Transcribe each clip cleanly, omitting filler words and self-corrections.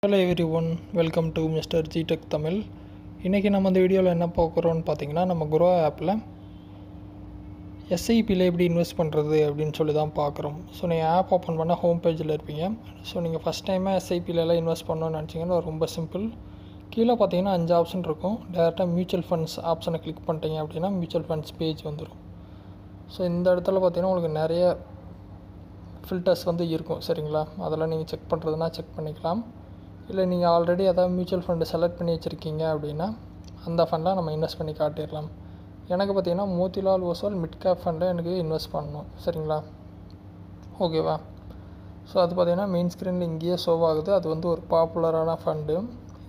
Hello everyone, welcome to mister ஜிடெக் தமிழ். இன்றைக்கி நம்ம இந்த வீடியோவில் என்ன பார்க்குறோன்னு பார்த்தீங்கன்னா, நம்ம குரோ ஆப்பில் எஸ்ஐபியில் எப்படி இன்வெஸ்ட் பண்ணுறது அப்படின்னு சொல்லி தான் பார்க்குறோம். ஸோ நீங்கள் ஆப் ஓப்பன் பண்ணால் ஹோம் பேஜில் இருப்பீங்க. ஸோ நீங்கள் ஃபஸ்ட் டைமாக எஸ்ஐபிலலாம் இன்வெஸ்ட் பண்ணணும்னு நினச்சிங்கன்னா ரொம்ப சிம்பிள். கீழே பார்த்தீங்கன்னா 5 ஆப்ஷன் இருக்கும். டேரெக்டாக மியூச்சுவல் ஃபண்ட்ஸ் ஆப்ஷனை கிளிக் பண்ணிட்டீங்க அப்படின்னா மியூச்சுவல் ஃபண்ட்ஸ் பேஜ் வந்துடும். ஸோ இந்த இடத்துல பார்த்தீங்கன்னா உங்களுக்கு நிறைய ஃபில்டர்ஸ் இருக்கும், சரிங்களா? அதெல்லாம் நீங்கள் செக் பண்ணுறதுனா செக் பண்ணிக்கலாம். இல்லை நீங்கள் ஆல்ரெடி அதாவது மியூச்சுவல் ஃபண்டு செலக்ட் பண்ணி வச்சுருக்கீங்க அப்படின்னா அந்த ஃபண்டில் நம்ம இன்வெஸ்ட் பண்ணி காட்டிடலாம். எனக்கு பார்த்திங்கன்னா மோத்திலால் ஓஸ்வால் மிட் கேப் ஃபண்டில் எனக்கு இன்வெஸ்ட் பண்ணணும், சரிங்களா? ஓகேவா? ஸோ அது பார்த்திங்கன்னா மெயின் ஸ்க்ரீனில் இங்கேயே ஷோ ஆகுது. அது ஒரு பாப்புலரான ஃபண்டு.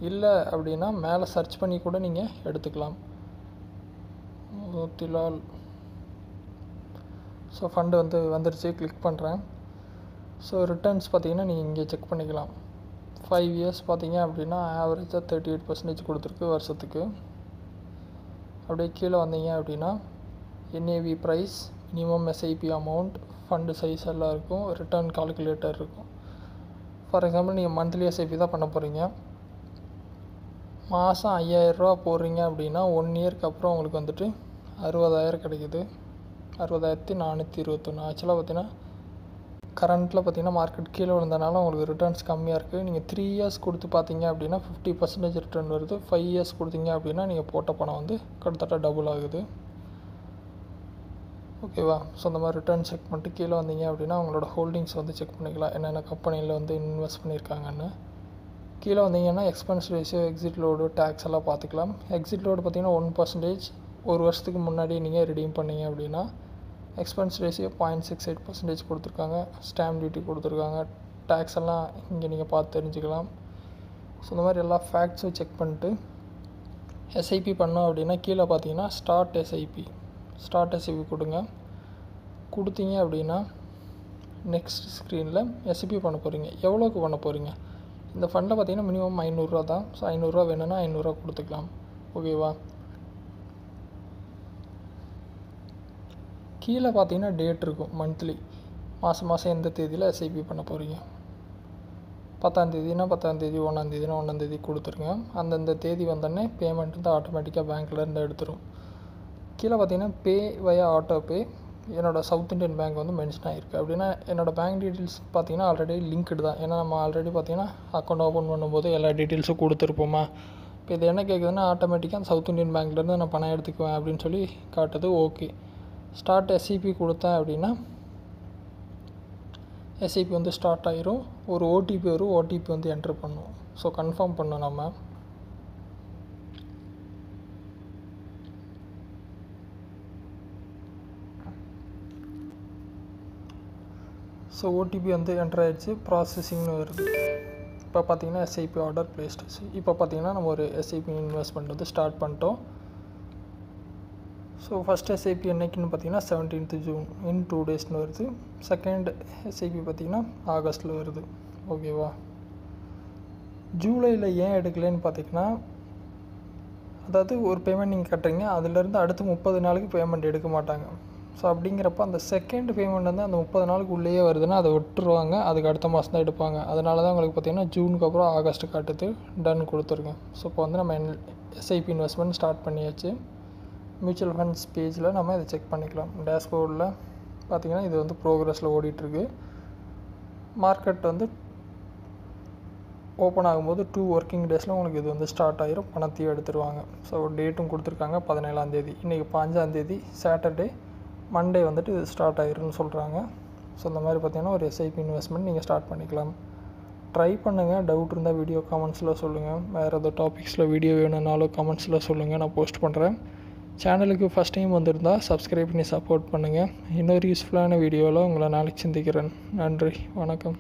இல்லை அப்படின்னா மேலே சர்ச் பண்ணி கூட நீங்கள் எடுத்துக்கலாம். மோத்திலால் ஸோ ஃபண்டு வந்துருச்சு. கிளிக் பண்ணுறேன். ஸோ ரிட்டர்ன்ஸ் பார்த்திங்கன்னா நீங்கள் இங்கே செக் பண்ணிக்கலாம். 5 இயர்ஸ் பார்த்தீங்க அப்படின்னா ஆவரேஜாக 38% கொடுத்துருக்கு வருஷத்துக்கு. அப்படியே கீழே வந்தீங்க அப்படின்னா NAV price, minimum SIP amount, fund size எல்லாம் இருக்கும். ரிட்டர்ன் கால்குலேட்டர் இருக்கும். ஃபார் எக்ஸாம்பிள் நீங்கள் மந்த்லி எஸ்ஐபி தான் பண்ண போகிறீங்க. மாதம் 5000 ரூபா போடுறீங்க அப்படின்னா 1 இயருக்கு அப்புறம் உங்களுக்கு 60,000 கிடைக்குது. 60,421. ஆக்சுவலாக பார்த்தீங்கன்னா கரண்ட்டில் பார்த்தீங்கன்னா மார்க்கெட் கீழே விழுந்தனால உங்களுக்கு ரிட்டர்ன்ஸ் கம்மியாக இருக்குது. நீங்கள் 3 இயர்ஸ் கொடுத்து பார்த்தீங்க அப்படின்னா 50% ரிட்டர்ன் வருது. 5 இயர்ஸ் கொடுத்தீங்க அப்படின்னா நீங்கள் போட்ட பணம் கிட்டத்தட்ட டபுள் ஆகுது. ஓகேவா? ஸோ அந்த மாதிரி ரிட்டர்ன் செக் பண்ணிட்டு கீழே வந்தீங்க அப்படின்னா அவங்களோட ஹோல்டிங்ஸ் செக் பண்ணிக்கலாம், என்னென்ன கம்பெனியில் இன்வெஸ்ட் பண்ணியிருக்காங்கன்னு. கீழே வந்தீங்கன்னா expense ratio, exit load, tax எல்லாம் பார்த்துக்கலாம். எக்ஸிட் லோடு பார்த்தீங்கன்னா 1%. ஒரு வருஷத்துக்கு முன்னாடி நீங்கள் ரிடீம் பண்ணீங்க அப்படின்னா எக்ஸ்பென்ஸ் ரேஷியோ 0.68% கொடுத்துருக்காங்க. ஸ்டாம்ப் டியூட்டி கொடுத்துருக்காங்க. டேக்ஸ் எல்லாம் இங்கே நீங்கள் பார்த்து தெரிஞ்சுக்கலாம். ஸோ இந்த மாதிரி எல்லா ஃபேக்ட்ஸும் செக் பண்ணிட்டு எஸ்ஐபி பண்ணோம் அப்படின்னா கீழே பார்த்தீங்கன்னா ஸ்டார்ட் எஸ்ஐபி கொடுத்தீங்க அப்படின்னா நெக்ஸ்ட் ஸ்க்ரீனில் எஸ்ஐபி பண்ண போகிறீங்க. எவ்வளோக்கு பண்ண போகிறீங்க? இந்த ஃபண்டில் பார்த்தீங்கன்னா மினிமம் 500 ரூபா தான். ஸோ 500 ரூபா வேணும்னா 500 ரூபா கொடுத்துக்கலாம். ஓகேவா? கீழே பார்த்தீங்கன்னா டேட் இருக்கும். மந்த்லி மாதம் எந்த தேதியில் எஸ்ஐபி பண்ண போகிறீங்க. 10ஆம் தேதினா 10ஆம் தேதி, 1ஆம் தேதினா 1ஆம் தேதி கொடுத்துருங்க. அந்தந்த தேதி வந்தோடனே பேமெண்ட் ஆட்டோமேட்டிக்காக பேங்க்லேருந்து எடுத்துரும். கீழே பார்த்தீங்கன்னா பே வயா ஆட்டோ பே என்னோடய சவுத் இண்டியன் பேங்க் மென்ஷன் ஆகிருக்கு. அப்படின்னா என்னோடய பேங்க் டீட்டெயில்ஸ் பார்த்தீங்கன்னா ஆல்ரெடி லிங்க்டு தான். ஏன்னா நம்ம ஆல்ரெடி பார்த்தீங்கன்னா அக்கௌண்ட் ஓப்பன் பண்ணும்போது எல்லா டீட்டெயில்ஸும் கொடுத்துருப்போமா. இப்போ இது என்ன கேட்குதுன்னா ஆட்டோமேட்டிக்காக சவுத் இண்டியன் பேங்க்லேருந்து நான் பணம் எடுத்துக்குவேன் அப்படின்னு சொல்லி காட்டுது. ஓகே, ஸ்டார்ட் எஸ்ஐபி கொடுத்தேன் அப்படின்னா எஸ்ஐபி ஸ்டார்ட் ஆகிரும். ஒரு ஓடிபி வரும். ஓடிபி என்ட்ரு பண்ணும். ஸோ கன்ஃபார்ம் பண்ணணும் நம்ம. ஸோ ஓடிபி என்ட்ரு ஆகிடுச்சு. ப்ராசஸிங்னு வருது. இப்போ பார்த்தீங்கன்னா எஸ்ஐபி ஆர்டர் பிளேஸ்டு. இப்போ பார்த்தீங்கன்னா நம்ம ஒரு எஸ்ஐபி இன்வெஸ்ட்மெண்ட் ஸ்டார்ட் பண்ணிட்டோம். ஸோ ஃபஸ்ட் எஸ்ஐபி என்றைக்குன்னு பார்த்தீங்கன்னா 17th ஜூன், இன் 2 டேஸ்னு வருது. செகண்ட் எஸ்ஐபி பார்த்தீங்கன்னா ஆகஸ்ட்டில் வருது. ஓகேவா? ஜூலையில் ஏன் எடுக்கலைன்னு பார்த்தீங்கன்னா, அதாவது ஒரு பேமெண்ட் நீங்கள் கட்டுறீங்க, அதுலேருந்து அடுத்து 30 நாளுக்கு பேமெண்ட் எடுக்க மாட்டாங்க. ஸோ அப்படிங்கிறப்ப அந்த செகண்ட் பேமெண்ட் அந்த 30 நாளுக்கு உள்ளேயே வருதுன்னா அதை விட்டுருவாங்க. அதுக்கு அடுத்த மாதம் தான் எடுப்பாங்க. அதனால தான் உங்களுக்கு பார்த்தீங்கன்னா ஜூனுக்கு அப்புறம் ஆகஸ்ட் காட்டுது. டன் கொடுத்துருங்க. ஸோ இப்போ நம்ம எஸ்ஐபி இன்வெஸ்ட்மெண்ட் ஸ்டார்ட் பண்ணியாச்சு. மியூச்சுவல் ஃபண்ட்ஸ் பேஜில் நம்ம இதை செக் பண்ணிக்கலாம். டேஷ்போர்டில் பார்த்திங்கன்னா இது ப்ரோக்ரஸில் ஓடிட்டுருக்கு. மார்க்கெட் ஓப்பன் ஆகும்போது 2 ஒர்க்கிங் டேஸில் உங்களுக்கு இது ஸ்டார்ட் ஆகிரும். பணத்தையும் எடுத்துருவாங்க. ஸோ டேட்டும் கொடுத்துருக்காங்க 17ஆம் தேதி. இன்றைக்கி 5ஆம் தேதி சாட்டர்டே. மண்டே இது ஸ்டார்ட் ஆகிரும்னு சொல்கிறாங்க. ஸோ இந்த மாதிரி பார்த்திங்கன்னா ஒரு எஸ்ஐபி இன்வெஸ்ட்மெண்ட் நீங்கள் ஸ்டார்ட் பண்ணிக்கலாம். ட்ரை பண்ணுங்கள். டவுட் இருந்தால் வீடியோ கமெண்ட்ஸில் சொல்லுங்கள். வேறு எதாவது டாபிக்ஸில் வீடியோ வேணும்னாலும் கமெண்ட்ஸில் சொல்லுங்கள், நான் போஸ்ட் பண்ணுறேன். சேனலுக்கு ஃபஸ்ட் டைம் வந்திருந்தால் சப்ஸ்கிரைப் பண்ணி சப்போர்ட் பண்ணுங்கள். இன்னொரு யூஸ்ஃபுல்லான வீடியோவில் உங்களை நாளைக்கு சந்திக்கிறேன். நன்றி, வணக்கம்.